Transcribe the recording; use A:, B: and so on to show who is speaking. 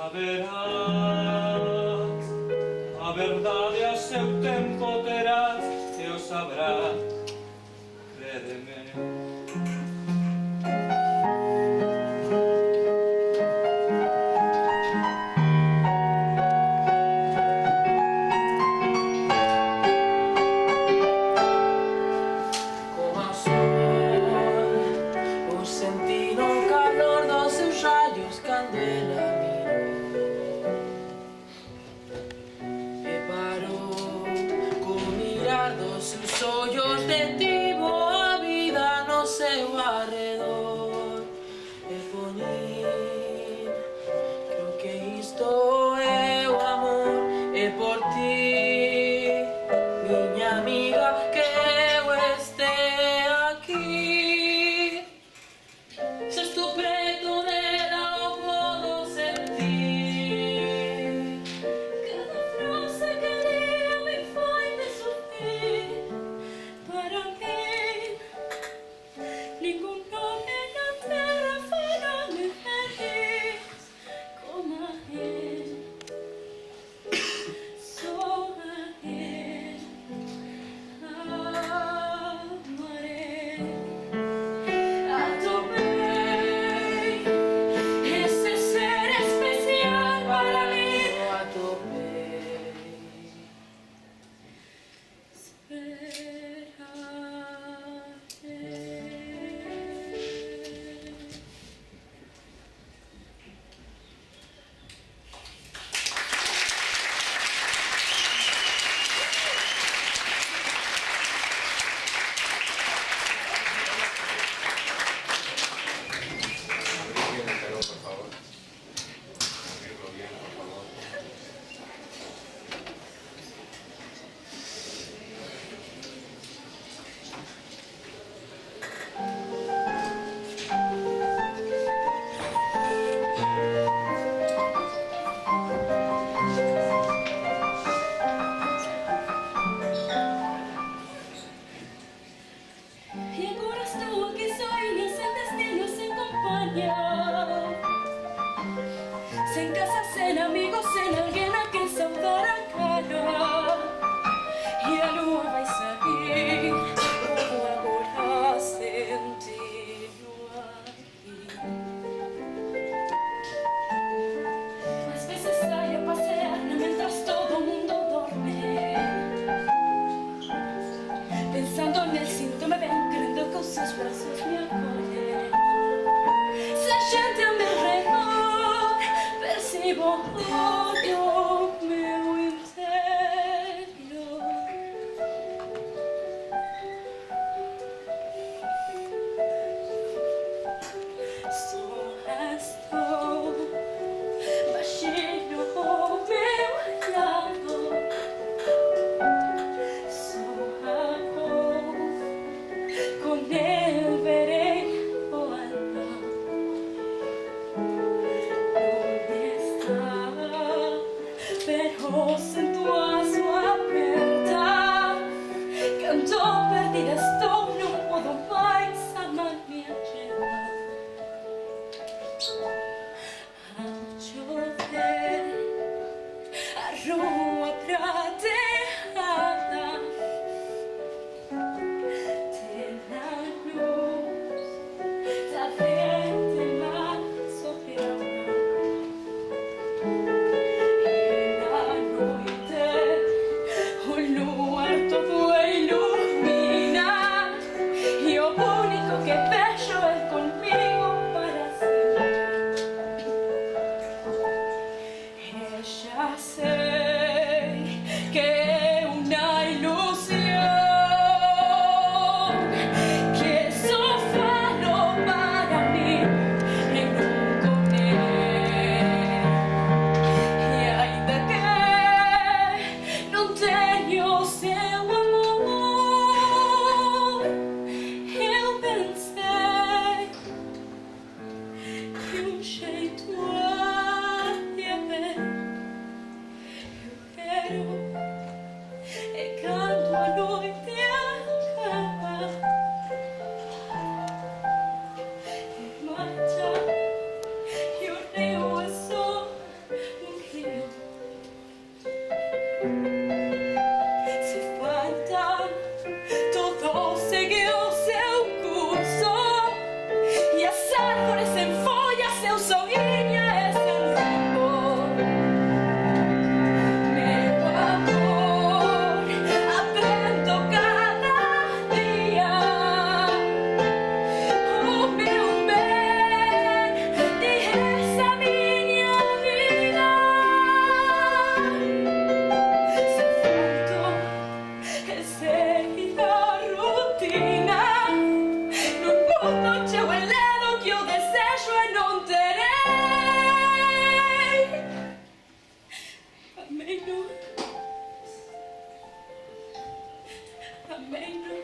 A: verás, a verdade a seu tempo terás e o sabrás, crédeme.
B: Os ollos detivo a vida no seu arredor e poñín, creo que isto é o amor e por ti, miña amiga, que eu este aquí. Se estou preto dela o podo sentir, cada frase que digo me fai sufrir. Para mí, ningún nome na terra fará-me feliz como a él, só a él amaré. Atopei esse ser especial para mí, atopei. Sen casa, sen amigos, sen alguén a quen saudar a cara, e a lúa vai sair, como agora sentilo aquí. Mas veces sai a pasear mentras todo o mundo dorme, pensando nel sinto me ven, crendo que os seus brazos me acollen. Se a xente a meu redor percibo odio meu interior. Só estou baixinho o meu lado, só amor, com ele verei o alma. Pero sento a súa aperta, canto perdida estou, non podo máis amar minha chela. Ao chover, a rúa prateada ten a luz da frente má sopeada. Que vejo él conmigo para siempre. Ya sé que una ilusión, que eso falo para mí en un con él. E ainda que non teño seu amor, eu pensei camino